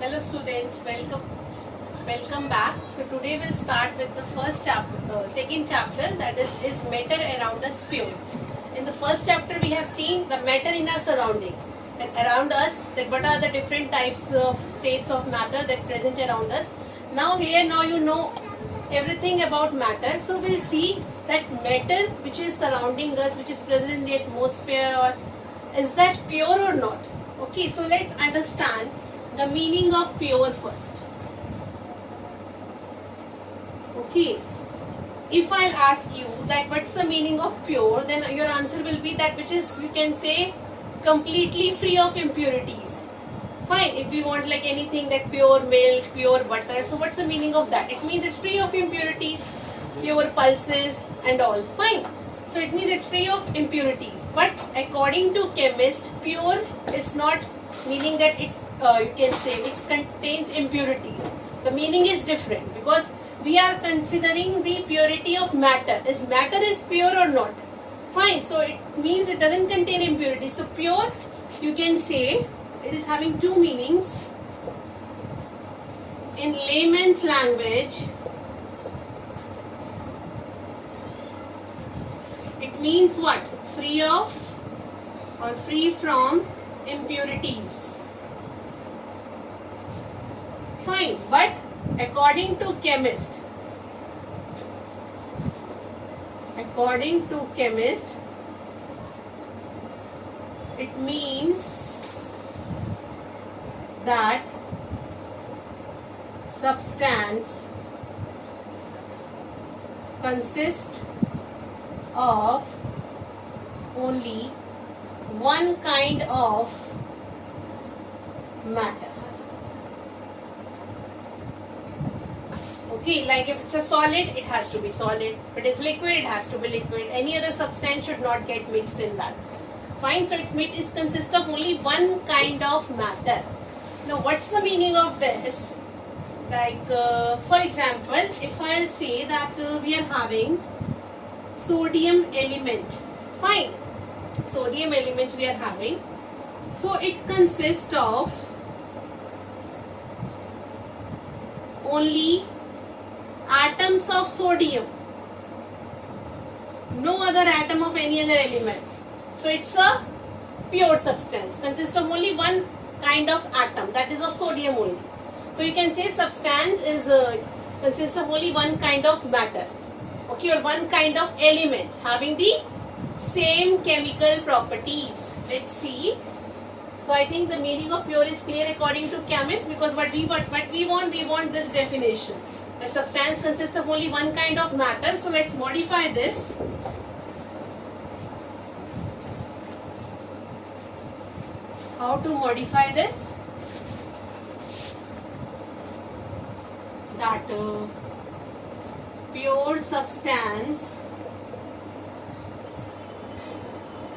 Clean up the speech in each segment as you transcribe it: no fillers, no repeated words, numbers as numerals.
Hello students, welcome back. So today we'll start with the second chapter, that is matter around us pure. In the first chapter we have seen the matter in our surroundings, that around us, that what are the different types of states of matter that present around us. Now you know everything about matter. So we'll see that matter which is surrounding us, which is present in the atmosphere, or is that pure or not. Okay, so let's understand the meaning of pure first. Okay, if I ask you that what's the meaning of pure, then your answer will be that which is, you can say, completely free of impurities. Fine, if we want like anything like pure milk, pure butter, so what's the meaning of that? It means it's free of impurities, pure pulses and all. Fine, so it means it's free of impurities. But according to chemist, pure is not meaning that it's you can say it contains impurities. The meaning is different because we are considering the purity of matter. Is matter is pure or not? Fine, so it means it doesn't contain impurities. So pure, you can say it is having two meanings. In layman's language, it means what? Free of or free from impurities. Fine, but according to chemist, it means that substance consists of only one kind of matter. Okay, like if it's a solid, it has to be solid. If it is liquid, it has to be liquid. Any other substance should not get mixed in that. Fine, so it consists of only one kind of matter. Now, what's the meaning of this? Like, for example, if I'll say that we are having sodium element. Fine, sodium element we are having. So it consists of only atoms of sodium, no other atom of any other element. So it's a pure substance, consists of only one kind of atom, that is of sodium only. So you can say substance is consists of only one kind of matter, okay, or one kind of element having the same chemical properties. Let's see. So I think the meaning of pure is clear according to chemists, because what we want this definition. A substance consists of only one kind of matter. So let's modify this. How to modify this? That pure substance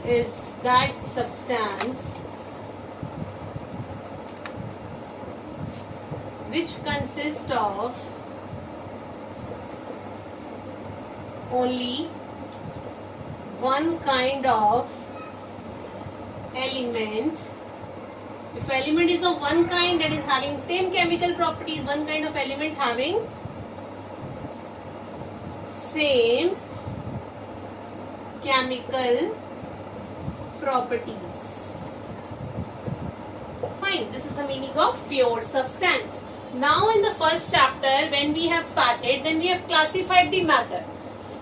is that substance which consists of only one kind of element. If element is of one kind, that is having same chemical properties, one kind of element having same chemical properties. Fine, this is the meaning of pure substance. Now in the first chapter, when we have started, then we have classified the matter.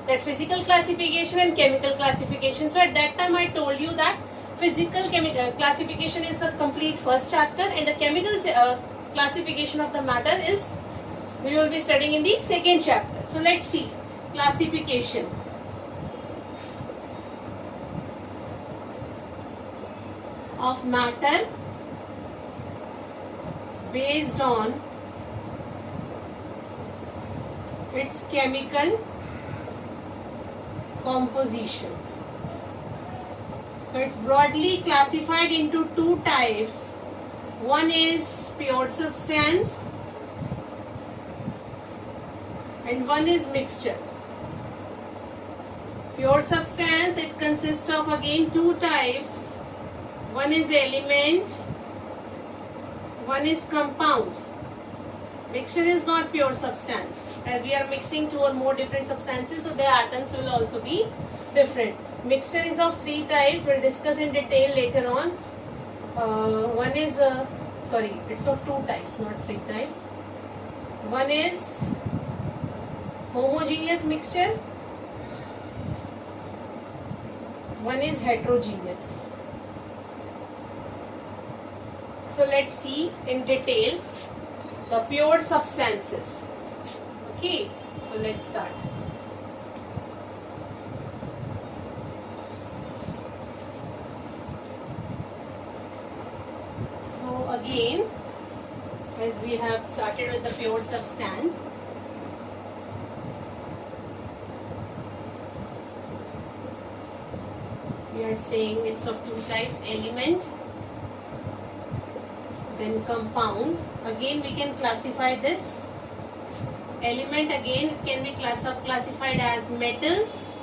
That physical classification and chemical classification. So at that time I told you that physical classification is the complete first chapter, and the chemical classification of the matter is we will be studying in the second chapter. So let's see classification. Of matter based on its chemical composition. So it's broadly classified into two types. One is pure substance and one is mixture. Pure substance, it consists of again two types. One is element, one is compound. Mixture is not pure substance, as we are mixing two or more different substances, so their atoms will also be different. Mixture is of three types. We'll discuss in detail later on. One is it's of two types, not three types. One is homogeneous mixture. One is heterogeneous. So let's see in detail the pure substances. Okay, so let's start. So again, as we have started with the pure substance, we are saying it's of two types: element, then compound. Again we can classify this. Element again can be classified as metals.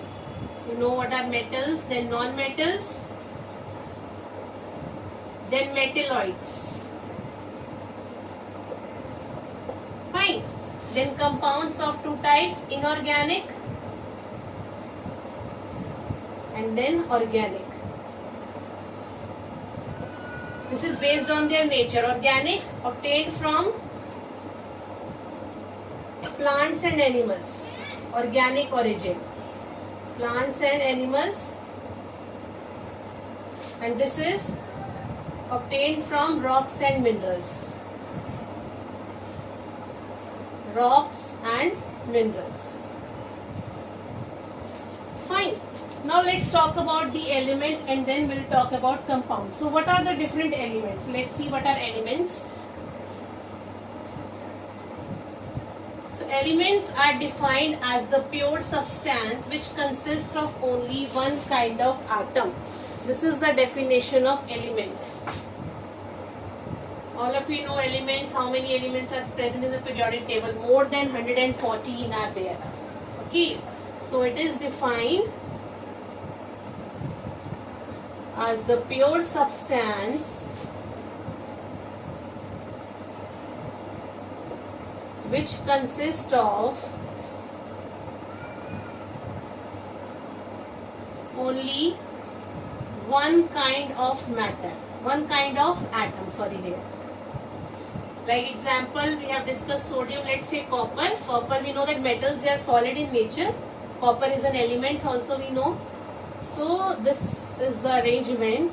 You know what are metals, then non-metals, then metalloids. Fine. Then compounds of two types: inorganic and then organic. This is based on their nature. Organic, obtained from plants and animals. Organic origin. Plants and animals. And this is obtained from rocks and minerals. Rocks and minerals. Fine. Now let's talk about the element and then we'll talk about compound. So what are the different elements? Let's see what are elements. So elements are defined as the pure substance which consists of only one kind of atom. This is the definition of element. All of you know elements. How many elements are present in the periodic table? More than 114 are there. Okay. So it is defined as the pure substance which consists of only one kind of matter, one kind of atom, Like example, we have discussed sodium, let's say copper. Copper, we know that metals, they are solid in nature. Copper is an element also, we know. So this is the arrangement.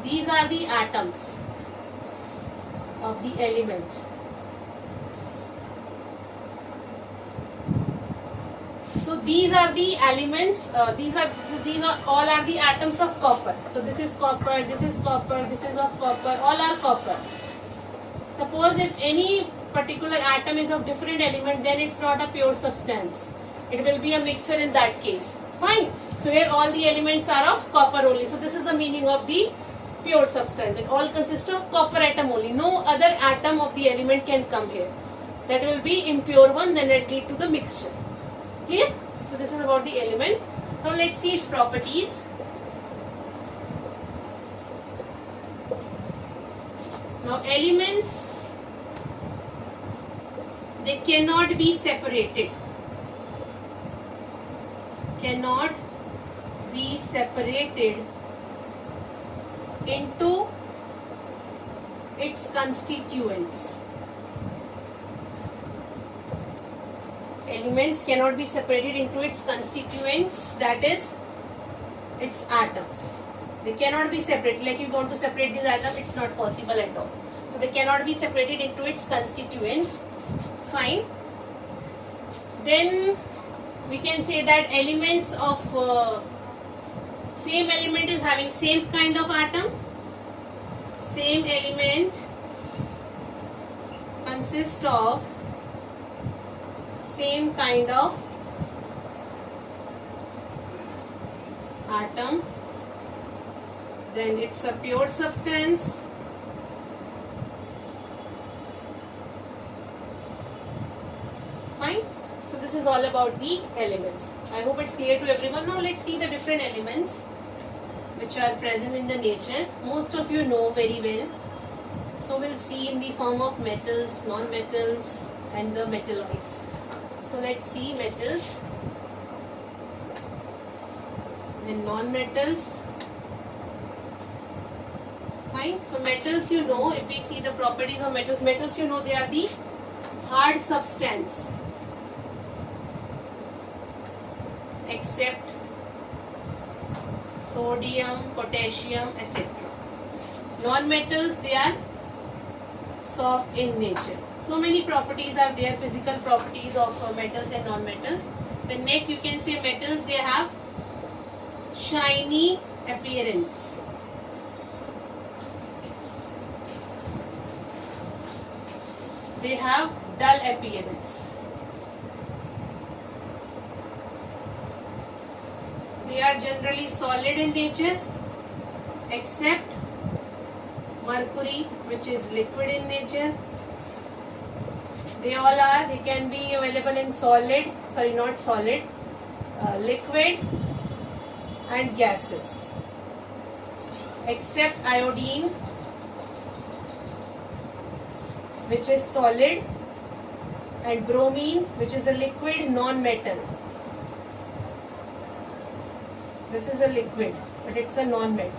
These are the atoms of the element. So these are the elements. These are all are the atoms of copper. So this is copper. This is copper. This is of copper. All are copper. Suppose if any particular atom is of different element, then it's not a pure substance. It will be a mixture in that case. Fine. So here all the elements are of copper only. So this is the meaning of the pure substance. It all consists of copper atom only. No other atom of the element can come here. That will be impure one, then it lead to the mixture. Clear? So this is about the element. Now let's see its properties. Now elements, they cannot be separated. Cannot be separated into its constituents. Elements cannot be separated into its constituents, that is its atoms. They cannot be separated. Like if you want to separate this atom, it's not possible at all. So they cannot be separated into its constituents. Fine. Then we can say that elements of same element is having same kind of atom. Same element consists of same kind of atom. Then it's a pure substance. Fine. So this is all about the elements. I hope it's clear to everyone. Now let's see the different elements which are present in the nature. Most of you know very well So we'll see in the form of metals, non-metals, and the metalloids. So let's see metals, then non-metals. Fine. So metals, you know, if we see the properties of metals, you know, they are the hard substance except sodium, potassium, etc. Non-metals, they are soft in nature. So many properties are there, physical properties of metals and non-metals. Then next you can say metals, they have shiny appearance. They have dull appearance. They are generally solid in nature except mercury, which is liquid in nature. They all are, they can be available in solid, sorry not solid, liquid and gases except iodine, which is solid, and bromine, which is a liquid non-metal. This is a liquid, but it's a non-metal.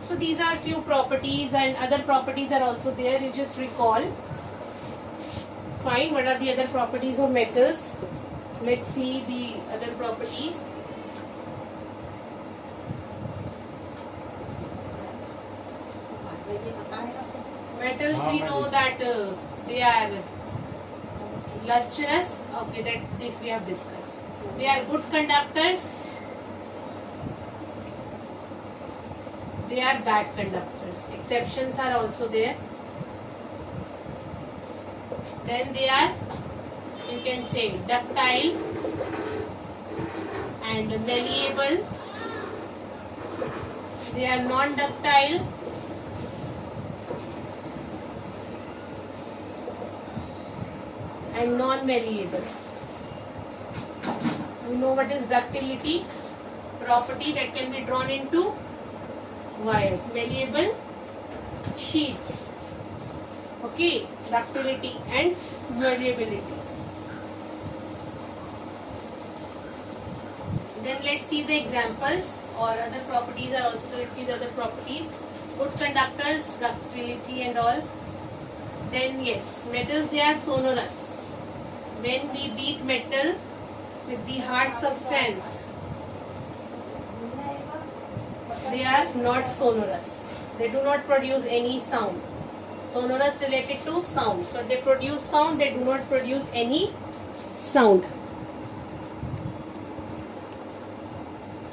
So these are few properties, and other properties are also there. You just recall. Fine. What are the other properties of metals? Let's see the other properties. Metals, we know that they are lustrous. Okay, that this we have discussed. They are good conductors. They are bad conductors. Exceptions are also there. Then they are, you can say, ductile and malleable. They are non-ductile and non-malleable. You know what is ductility? Property that can be drawn into wires. Malleable sheets. Okay, ductility and malleability. Then let's see the examples, or other properties are also. Let's see the other properties. Good conductors, ductility and all. Then yes, metals, they are sonorous. When we beat metal with the hard substance, they are not sonorous. They do not produce any sound. Sonorous related to sound. So they produce sound, they do not produce any sound.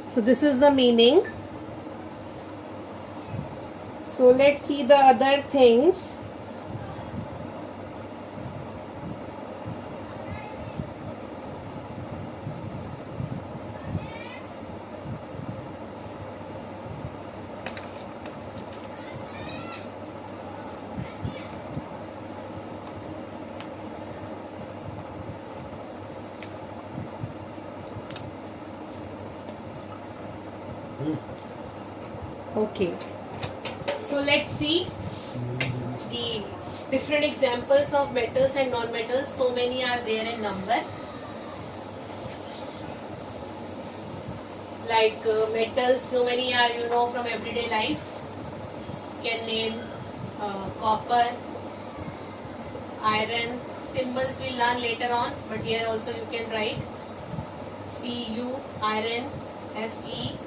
So this is the meaning. So let's see the other things. Okay, so let's see the different examples of metals and non-metals. So many are there in number. Like metals, so many are, you know, from everyday life. Can name copper, iron. Symbols we'll learn later on, but here also you can write Cu, iron, Fe,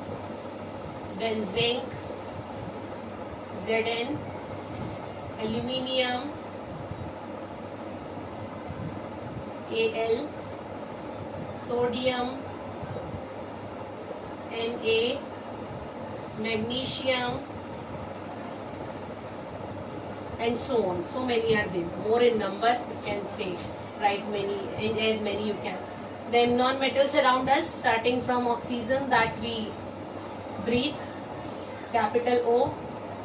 then zinc, Zn, aluminium, Al, sodium, Na, magnesium, and so on. So many are there. More in number, you can say, write many, as many you can. Then non-metals around us, starting from oxygen that we breathe, capital O.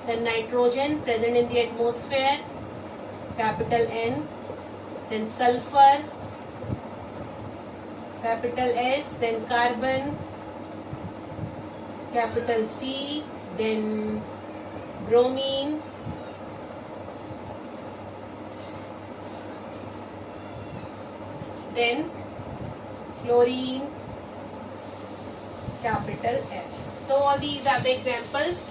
Then nitrogen present in the atmosphere, capital N. Then sulfur, capital S. Then carbon, capital C. Then bromine, then fluorine, capital F. So all these are the examples.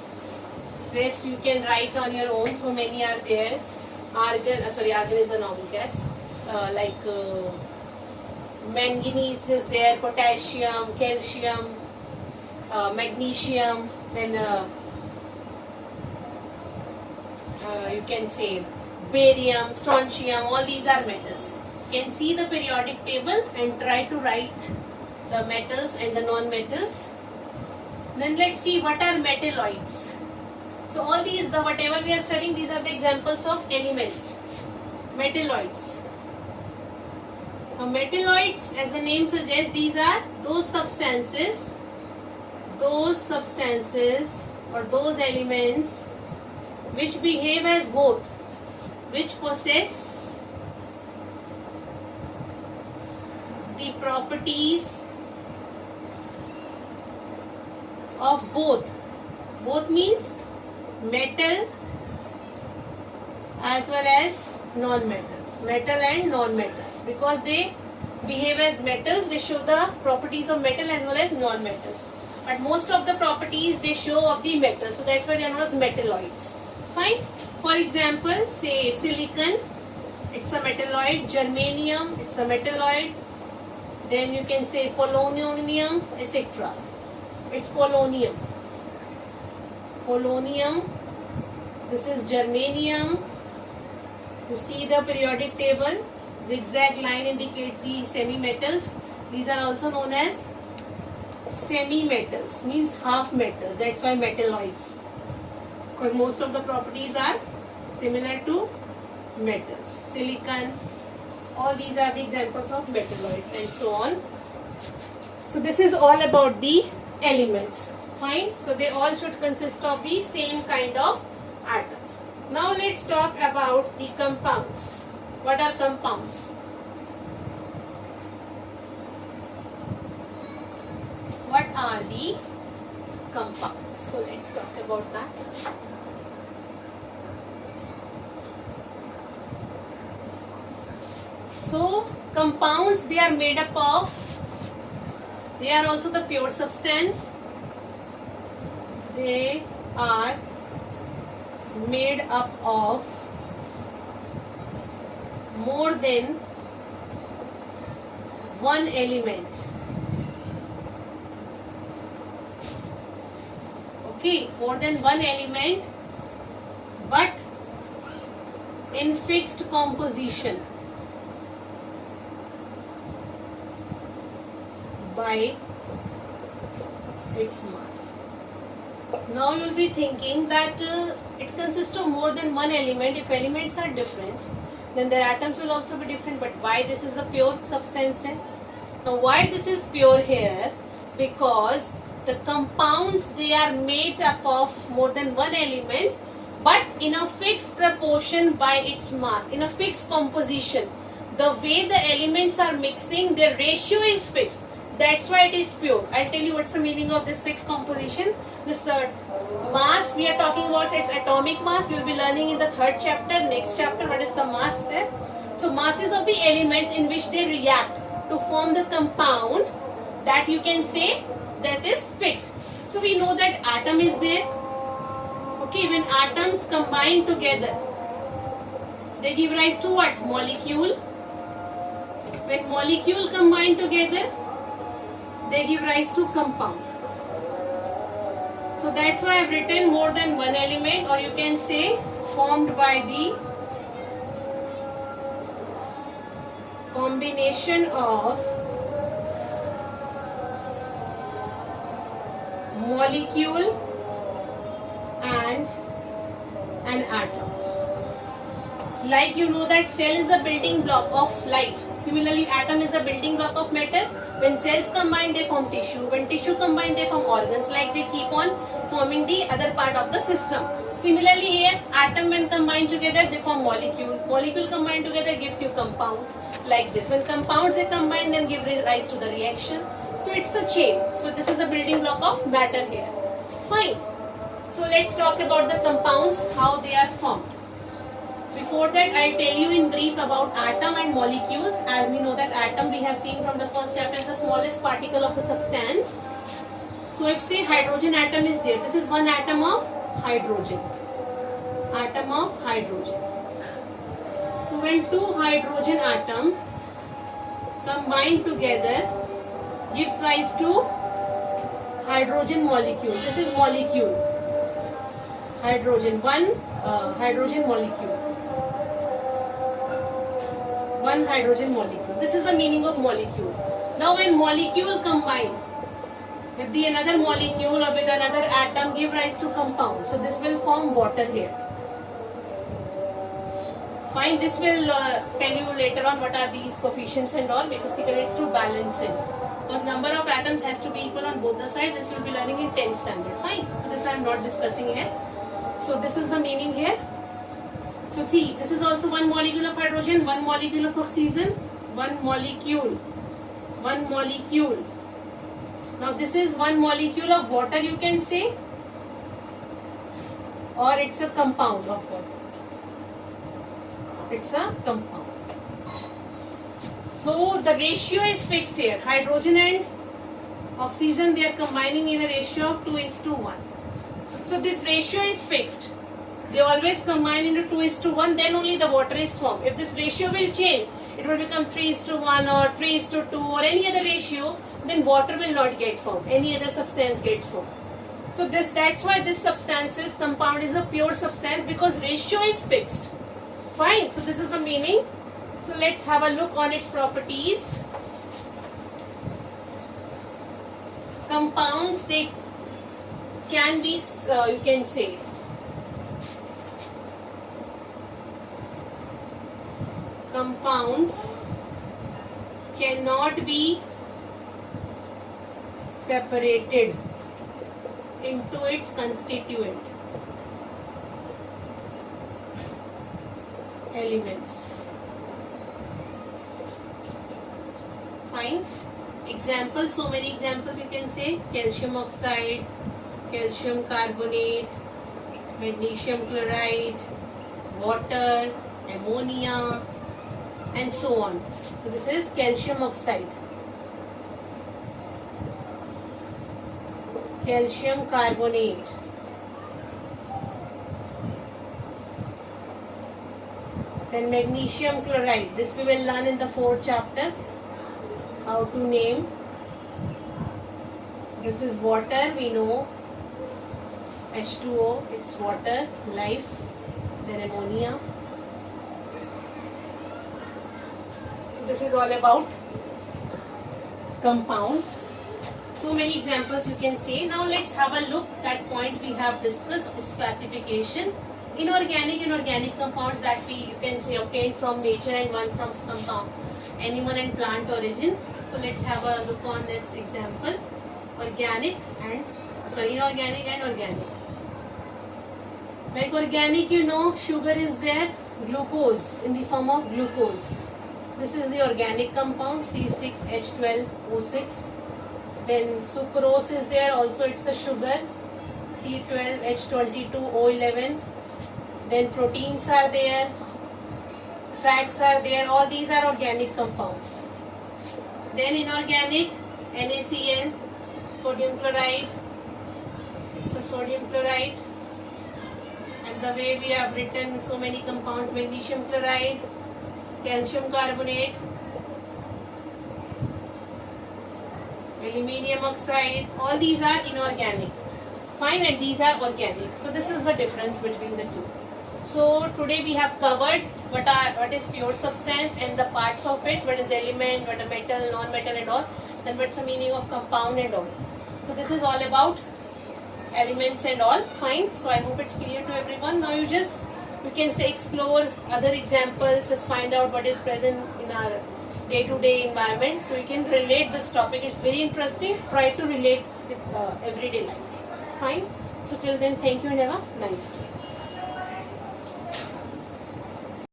Rest you can write on your own. So many are there. Argon is a normal gas. Manganese is there, potassium, calcium, magnesium, then you can say barium, strontium, all these are metals. You can see the periodic table and try to write the metals and the non-metals. Then let's see what are metalloids. So all these, whatever we are studying, these are the examples of elements. Metalloids. Now metalloids, as the name suggests, these are those substances or those elements which behave as both, which possess the properties of both. Both means metal as well as non-metals. Metal and non-metals. Because they behave as metals, they show the properties of metal as well as non-metals. But most of the properties they show of the metal. So that's why they are known as metalloids. Fine. For example, say silicon, it's a metalloid. Germanium, it's a metalloid. Then you can say polonium, etc. It's polonium. Polonium. This is germanium. You see the periodic table. Zigzag line indicates the semi-metals. These are also known as semi-metals, means half metals. That's why metalloids. Because most of the properties are similar to metals. Silicon, all these are the examples of metalloids and so on. So this is all about the elements. Fine. So they all should consist of the same kind of atoms. Now let's talk about the compounds. What are compounds? What are the compounds? So let's talk about that. So compounds, they are made up of, they are also the pure substance. They are made up of more than one element. Okay, more than one element, but in fixed composition by its mass. Now you will be thinking that it consists of more than one element. If elements are different, then their atoms will also be different. But why this is a pure substance then? Now why this is pure here? Because the compounds, they are made up of more than one element, but in a fixed proportion by its mass, in a fixed composition. The way the elements are mixing, their ratio is fixed. That's why it is pure. I'll tell you what's the meaning of this fixed composition. This third mass we are talking about, its atomic mass. You will be learning in the third chapter, next chapter, what is the mass there. So masses of the elements in which they react to form the compound, that you can say that is fixed. So we know that atom is there. Okay, when atoms combine together, they give rise to what? Molecule. When molecule combine together, they give rise to compound. So that's why I've written more than one element, or you can say formed by the combination of molecule and an atom. Like you know that cell is a building block of life. Similarly, atom is a building block of matter. When cells combine, they form tissue. When tissue combine, they form organs. Like they keep on forming the other part of the system. Similarly here, atom when combined together, they form molecule. Molecule combined together gives you compound. Like this. When compounds are combined, then give rise to the reaction. So it's a chain. So this is a building block of matter here. Fine. So let's talk about the compounds, how they are formed. Before that, I'll tell you in brief about atom and molecules. As we know that atom we have seen from the first chapter is the smallest particle of the substance. So if say hydrogen atom is there, this is one atom of hydrogen. Atom of hydrogen. So when two hydrogen atoms combine together gives rise to hydrogen molecule. This is molecule. Hydrogen, one hydrogen molecule. One hydrogen molecule. This is the meaning of molecule. Now when molecule combine with the another molecule or with another atom give rise to compound. So this will form water here. Fine, this will tell you later on what are these coefficients and all. Basically it's to balance it. Because number of atoms has to be equal on both the sides. This will be learning in 10th standard. Fine. So this I am not discussing here. So this is the meaning here. So see, this is also one molecule of hydrogen, one molecule of oxygen, one molecule. Now this is one molecule of water, you can say, or it's a compound of water. It's a compound. So the ratio is fixed here. Hydrogen and oxygen, they are combining in a ratio of 2:1. So this ratio is fixed. They always combine into 2:1, then only the water is formed. If this ratio will change, it will become 3:1 or 3:2 or any other ratio, then water will not get formed. Any other substance gets formed. So that's why this substance is compound is a pure substance, because ratio is fixed. Fine. So this is the meaning. So let's have a look on its properties. Compounds, they can be, you can say, compounds cannot be separated into its constituent elements. Fine. Examples, so many examples you can say: calcium oxide, calcium carbonate, magnesium chloride, water, ammonia, and so on. So this is calcium oxide, calcium carbonate, then magnesium chloride. This we will learn in the 4th chapter, how to name. This is water, we know, H2O, it's water, life, then ammonia. So this is all about compound. So many examples you can say. Now let's have a look at point we have discussed, its classification. Inorganic and organic compounds that we, you can say, obtained from nature, and one from compound, animal and plant origin. So let's have a look on its example. Inorganic and organic. Like organic, you know, sugar is there, glucose in the form of glucose. This is the organic compound, C6H12O6. Then sucrose is there, also it's a sugar, C12H22O11. Then proteins are there, fats are there, all these are organic compounds. Then inorganic, NaCl, sodium chloride, it's a sodium chloride. And the way we have written so many compounds: magnesium chloride, calcium carbonate, aluminium oxide, all these are inorganic. Fine, and these are organic. So this is the difference between the two. So today we have covered what is pure substance and the parts of it, what is element, what is metal, non-metal and all, then what's the meaning of compound and all. So this is all about elements and all. Fine. So I hope it's clear to everyone. Now you can say explore other examples, just find out what is present in our day-to-day environment. So you can relate this topic. It's very interesting. Try to relate with everyday life. Fine. So till then, thank you and have a nice day.